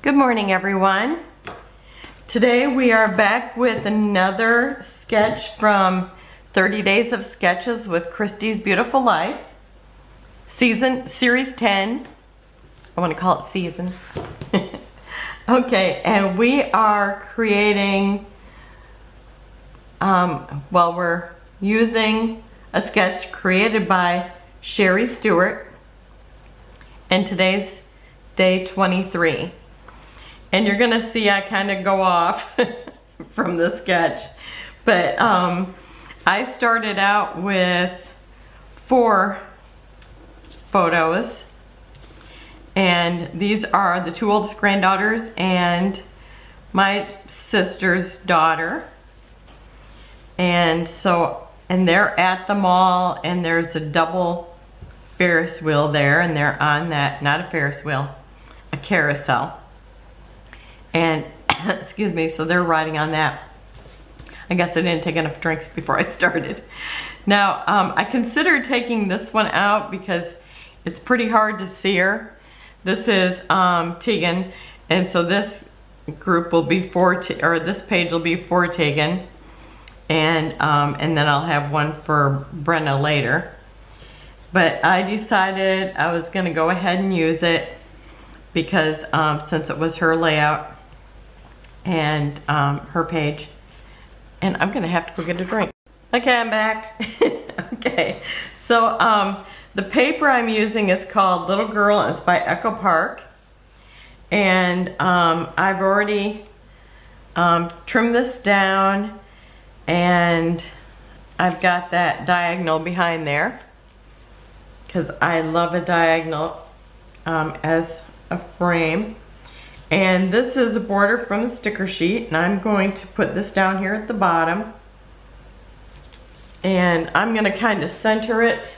Good morning, everyone. Today we are back with another sketch from 30 Days of Sketches with Christy's Beautiful Life. Series 10. I want to call it season. Okay, and we are creating, we're using a sketch created by Sheri Stewart, and today's day 23. And you're gonna see I kind of go off from the sketch. But I started out with 4 photos. And these are the 2 oldest granddaughters and my sister's daughter. And they're at the mall, and there's a double Ferris wheel there, and they're on that, not a Ferris wheel, a carousel. And excuse me, so they're riding on that. I guess I didn't take enough drinks before I started. Now, I considered taking this one out because it's pretty hard to see her. This is Tegan, and so this group will be for, this page will be for Tegan, and then I'll have one for Brenna later. But I decided I was going to go ahead and use it because since it was her layout and her page. And I'm gonna have to go get a drink. Okay, I'm back. Okay, so the paper I'm using is called Little Girl, and it's by Echo Park. And I've already trimmed this down, and I've got that diagonal behind there because I love a diagonal as a frame. And this is a border from the sticker sheet, and I'm going to put this down here at the bottom. And I'm going to kind of center it.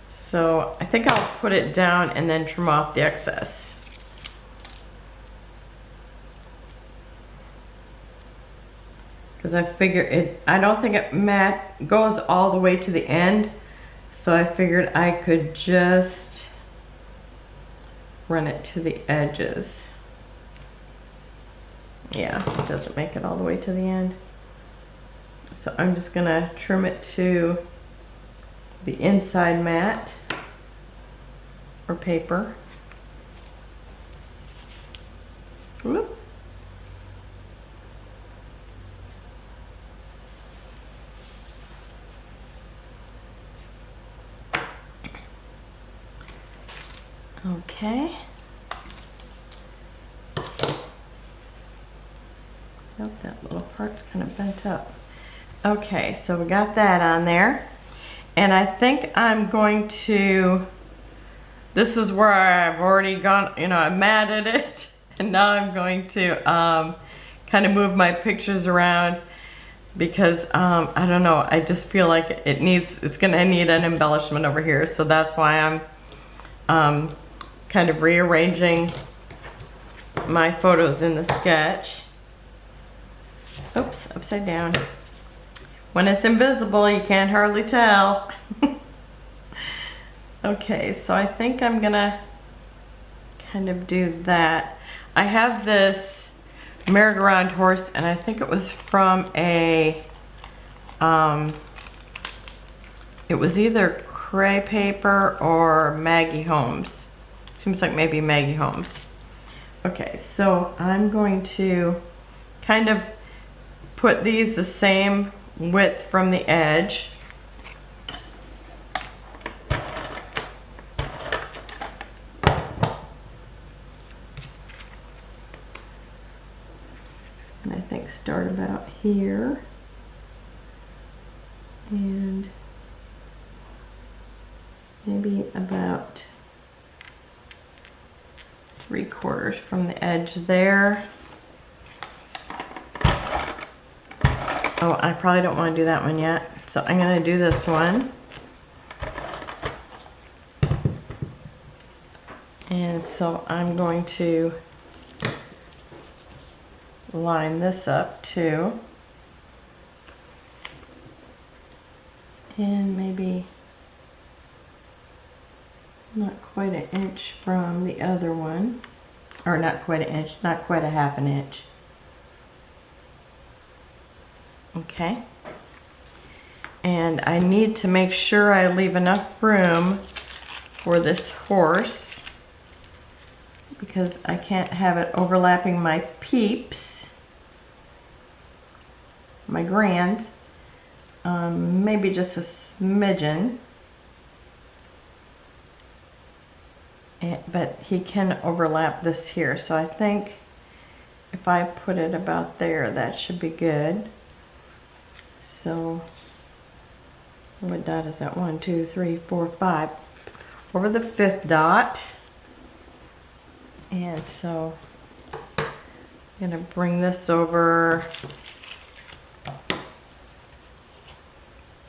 So I think I'll put it down and then trim off the excess. Because I figure I don't think it goes all the way to the end. So I figured I could just run it to the edges. Yeah, it doesn't make it all the way to the end. So I'm just gonna trim it to the inside mat or paper. Whoop. Okay. Nope, that little part's kind of bent up. Okay, so we got that on there. And I think I'm going to, this is where I've already gone, I've matted it. And now I'm going to kind of move my pictures around because, I don't know, I just feel like it's gonna need an embellishment over here. So that's why I'm kind of rearranging my photos in the sketch. Oops, upside down. When it's invisible, you can't hardly tell. Okay, so I think I'm gonna kind of do that. I have this merry-go-round horse, and I think it was from it was either Cray Paper or Maggie Holmes. Seems like maybe Maggie Holmes. Okay, so I'm going to kind of put these the same width from the edge. And I think start about here. And maybe about 3/4 from the edge there. Oh, I probably don't want to do that one yet. So I'm going to do this one. And so I'm going to line this up too. And maybe Not quite an inch from the other one. Or not quite an inch, not quite a half an inch. Okay. And I need to make sure I leave enough room for this horse because I can't have it overlapping my peeps, my grands. Maybe just a smidgen. But he can overlap this here, so I think if I put it about there, that should be good. So, what dot is that? 1, 2, 3, 4, 5. Over the 5th dot. And so, I'm gonna bring this over.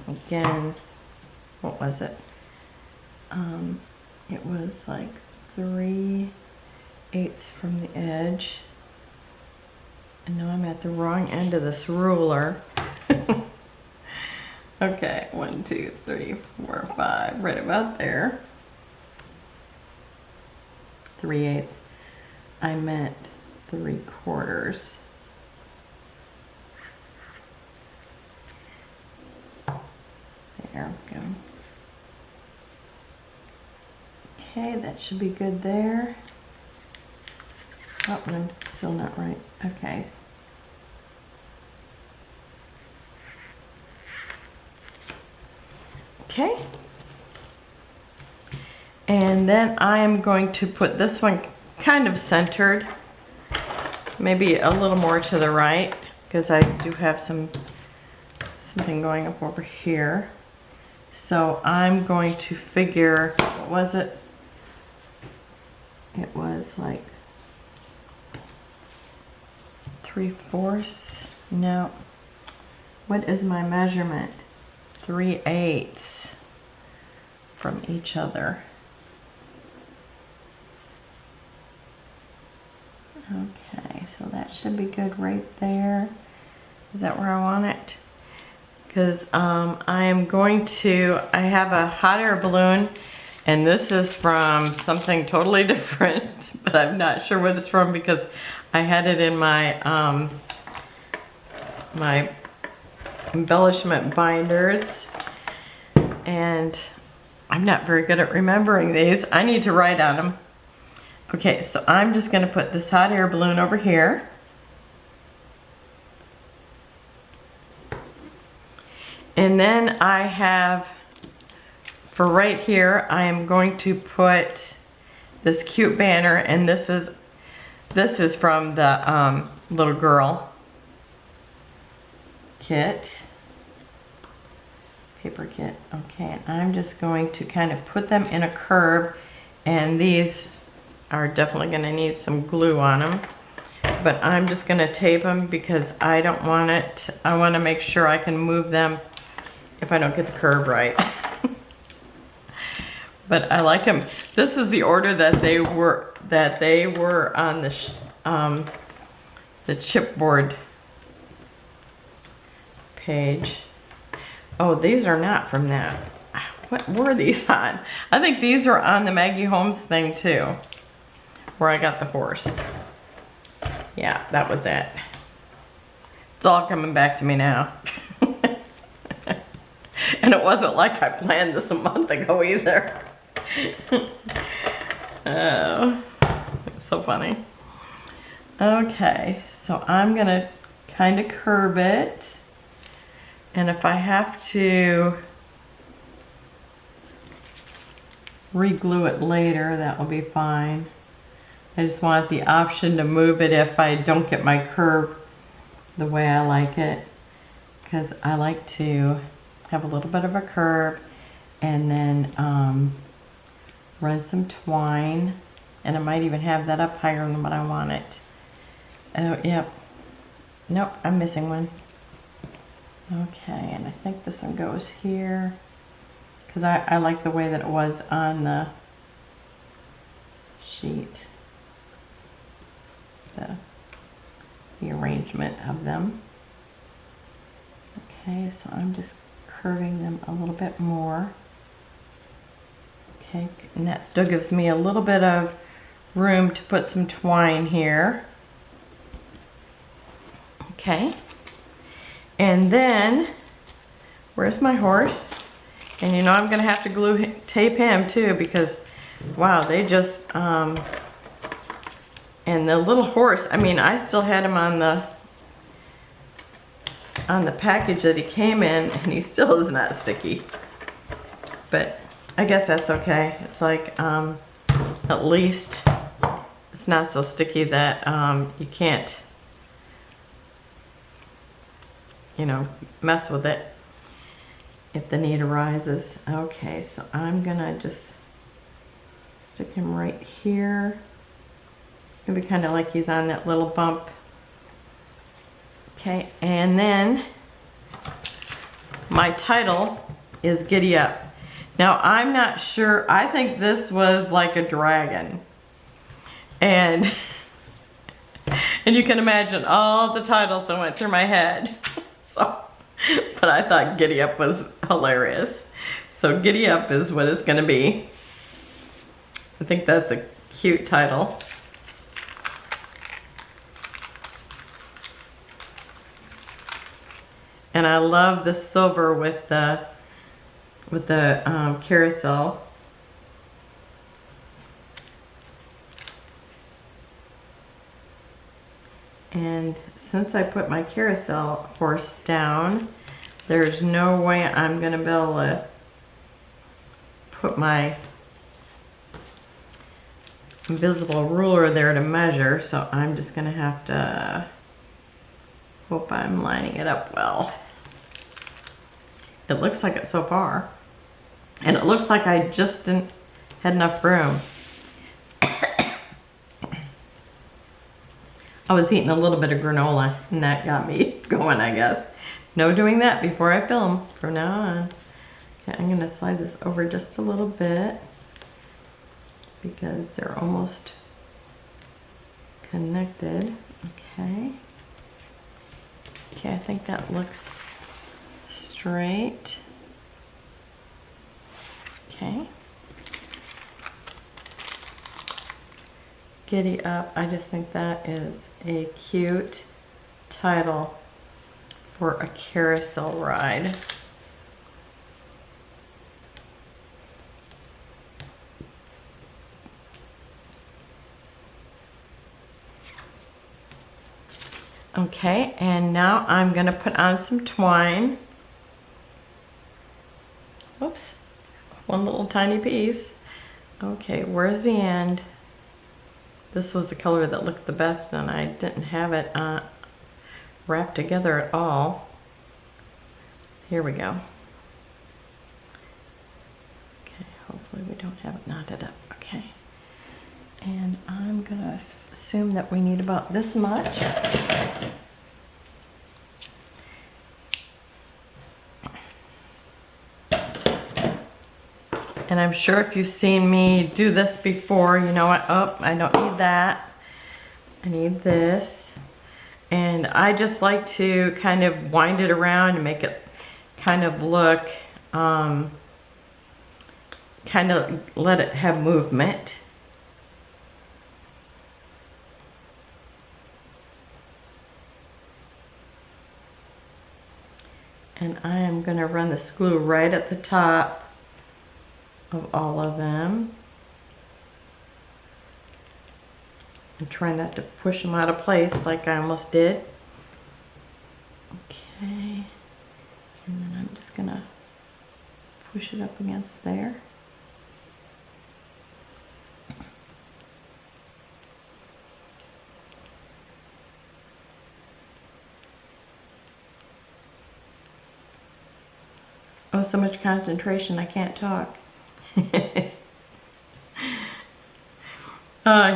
Again, what was it? It was like 3/8 from the edge. And now I'm at the wrong end of this ruler. Okay, 1, 2, 3, 4, 5, right about there. 3/8. I meant 3/4. There we go. Okay, that should be good there. Oh, I'm still not right. Okay. Okay. And then I'm going to put this one kind of centered, maybe a little more to the right, because I do have something going up over here. So I'm going to figure, what was it? It was like 3/4. No. What is my measurement? 3/8 from each other. Okay, so that should be good right there. Is that where I want it? Because I am going to, I have a hot air balloon, and this is from something totally different, but I'm not sure what it's from because I had it in my my embellishment binders, and I'm not very good at remembering these. I need to write on them. Okay, so I'm just going to put this hot air balloon over here. And then I have, for right here, I am going to put this cute banner, and this is from the little girl kit, paper kit. Okay, and I'm just going to kind of put them in a curve, and these are definitely going to need some glue on them. But I'm just going to tape them because I don't want it. I want to make sure I can move them if I don't get the curve right. But I like them. This is the order that they were on the chipboard page. Oh, these are not from that. What were these on? I think these are on the Maggie Holmes thing too, where I got the horse. Yeah, that was it. It's all coming back to me now. And it wasn't like I planned this a month ago either. Oh, it's so funny. Okay, so I'm gonna kind of curve it. And if I have to re-glue it later, that will be fine. I just want the option to move it if I don't get my curve the way I like it, because I like to have a little bit of a curve and then run some twine, and I might even have that up higher than what I want it. Oh, yep. Nope, I'm missing one. Okay, and I think this one goes here because I like the way that it was on the sheet, the arrangement of them. Okay, so I'm just curving them a little bit more. Okay, and that still gives me a little bit of room to put some twine here. Okay, and then where's my horse? And you know I'm gonna have to tape him too, because wow, they just and the little horse, I mean, I still had him on the package that he came in, and he still is not sticky, but I guess that's okay. It's like at least it's not so sticky that you can't, you know, mess with it if the need arises. Okay, so I'm gonna just stick him right here. Maybe kind of like he's on that little bump. Okay, and then my title is Giddy Up. Now I'm not sure, I think this was like a dragon. And you can imagine all the titles that went through my head. So, but I thought Giddy Up was hilarious. So Giddy Up is what it's gonna be. I think that's a cute title. And I love the silver with the carousel. And since I put my carousel horse down, there's no way I'm gonna be able to put my invisible ruler there to measure, so I'm just gonna have to hope I'm lining it up well. It looks like it so far. And it looks like I just didn't had enough room. I was eating a little bit of granola and that got me going, I guess. No doing that before I film from now on. Okay, I'm gonna slide this over just a little bit because they're almost connected. Okay. Okay, I think that looks straight. Okay. Giddy Up, I just think that is a cute title for a carousel ride. Okay, and now I'm gonna put on some twine. Whoops, one little tiny piece. Okay, where's the end? This was the color that looked the best and I didn't have it wrapped together at all. Here we go. Okay, hopefully we don't have it knotted up. Okay, and I'm gonna assume that we need about this much. And I'm sure if you've seen me do this before, you know what, oh, I don't need that. I need this. And I just like to kind of wind it around and make it kind of look, kind of let it have movement. And I am going to run this glue right at the top of all of them. And try not to push them out of place like I almost did. Okay. And then I'm just going to push it up against there. Oh, so much concentration, I can't talk.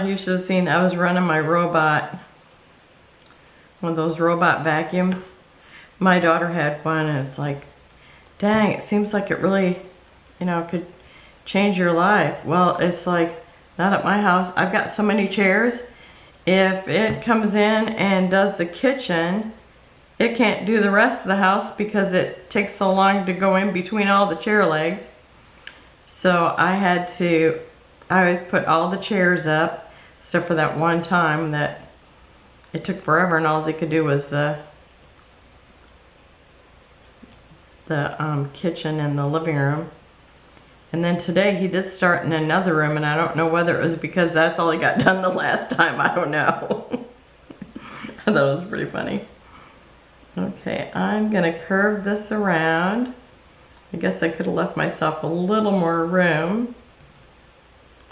You should have seen, I was running my robot, one of those robot vacuums. My daughter had one and it's like, dang, it seems like it really, you know, could change your life. Well, it's like, not at my house. I've got so many chairs. If it comes in and does the kitchen, it can't do the rest of the house because it takes so long to go in between all the chair legs. So I always put all the chairs up, except for that one time that it took forever and all he could do was the kitchen and the living room. And then today he did start in another room, and I don't know whether it was because that's all he got done the last time. I don't know. I thought it was pretty funny. Okay, I'm gonna curve this around. I guess I could have left myself a little more room.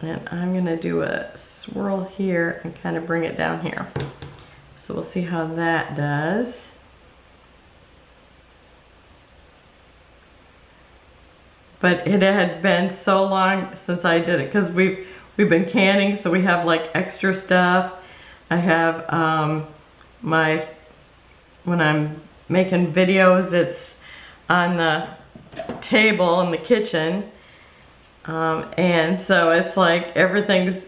And I'm gonna do a swirl here and kind of bring it down here. So we'll see how that does. But it had been so long since I did it because we've been canning, so we have like extra stuff. I have when I'm making videos, it's on the table in the kitchen, and so it's like everything's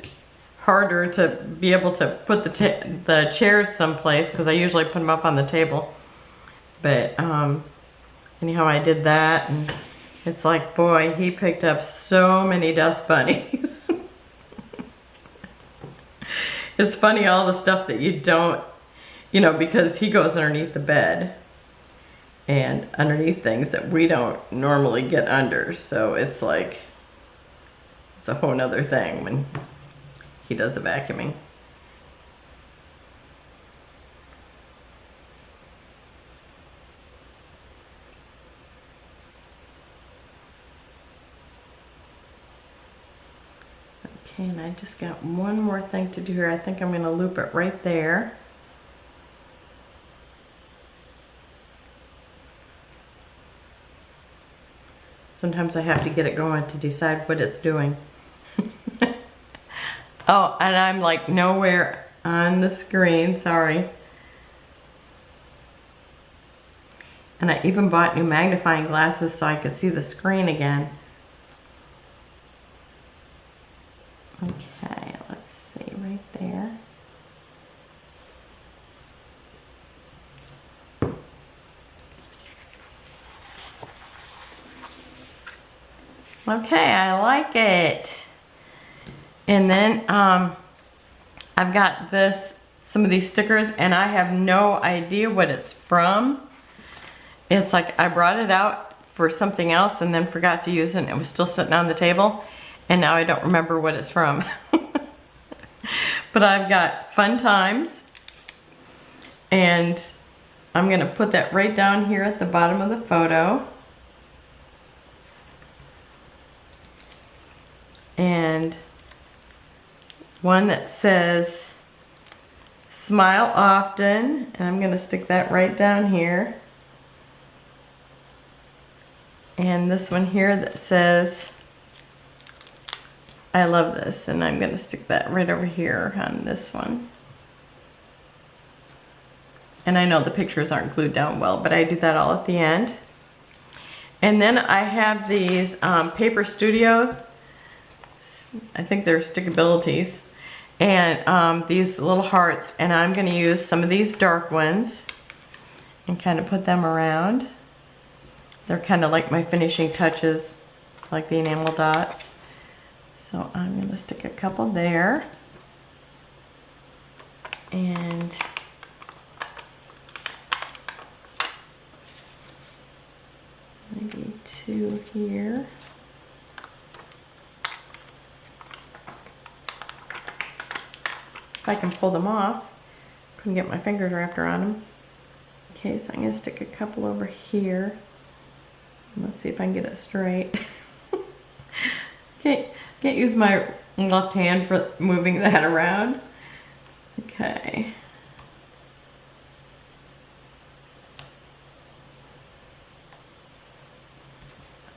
harder to be able to put the chairs someplace because I usually put them up on the table. But anyhow, I did that, and it's like, boy, he picked up so many dust bunnies. It's funny, all the stuff that you don't, because he goes underneath the bed and underneath things that we don't normally get under. So it's like, it's a whole nother thing when he does the vacuuming. Okay, and I just got one more thing to do here. I think I'm going to loop it right there. Sometimes I have to get it going to decide what it's doing. Oh, and I'm like nowhere on the screen, sorry. And I even bought new magnifying glasses so I could see the screen again. Okay, let's see right there. Okay, I like it. And then I've got some of these stickers, and I have no idea what it's from. It's like I brought it out for something else and then forgot to use it, and it was still sitting on the table, and now I don't remember what it's from. But I've got Fun Times, and I'm going to put that right down here at the bottom of the photo. And one that says Smile Often, and I'm going to stick that right down here. And this one here that says I love this, and I'm going to stick that right over here on this one. And I know the pictures aren't glued down well, but I do that all at the end. And then I have these Paper Studio, I think they're stickabilities, and these little hearts, and I'm going to use some of these dark ones and kind of put them around. They're kind of like my finishing touches, like the enamel dots. So I'm going to stick a couple there, and maybe two here. If I can pull them off, couldn't get my fingers wrapped around them. Okay, so I'm going to stick a couple over here. Let's see if I can get it straight. Can't use my left hand for moving that around. Okay.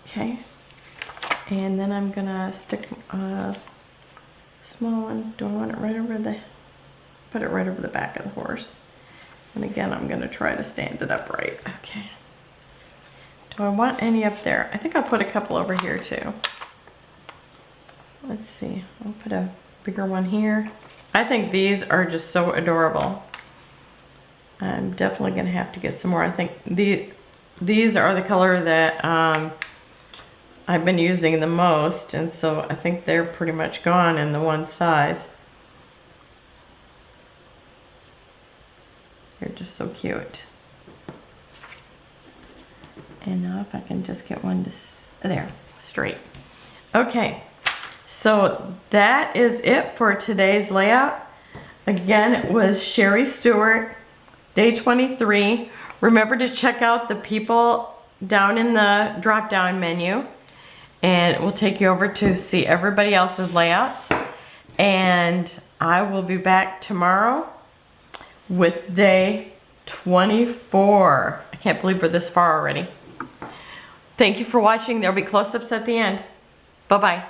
Okay. And then I'm gonna stick a small one. Do I want it right over put it right over the back of the horse. And again, I'm gonna try to stand it upright. Okay. Do I want any up there? I think I'll put a couple over here too. Let's see, I'll put a bigger one here. I think these are just so adorable. I'm definitely gonna have to get some more. I think these are the color that I've been using the most, and so I think they're pretty much gone in the one size. They're just so cute. And now if I can just get one to, there, straight. Okay, so that is it for today's layout. Again, it was Sheri Stewart, day 23. Remember to check out the people down in the drop-down menu, and it will take you over to see everybody else's layouts. And I will be back tomorrow with day 24. I can't believe we're this far already. Thank you for watching. There'll be close-ups at the end. Bye-bye.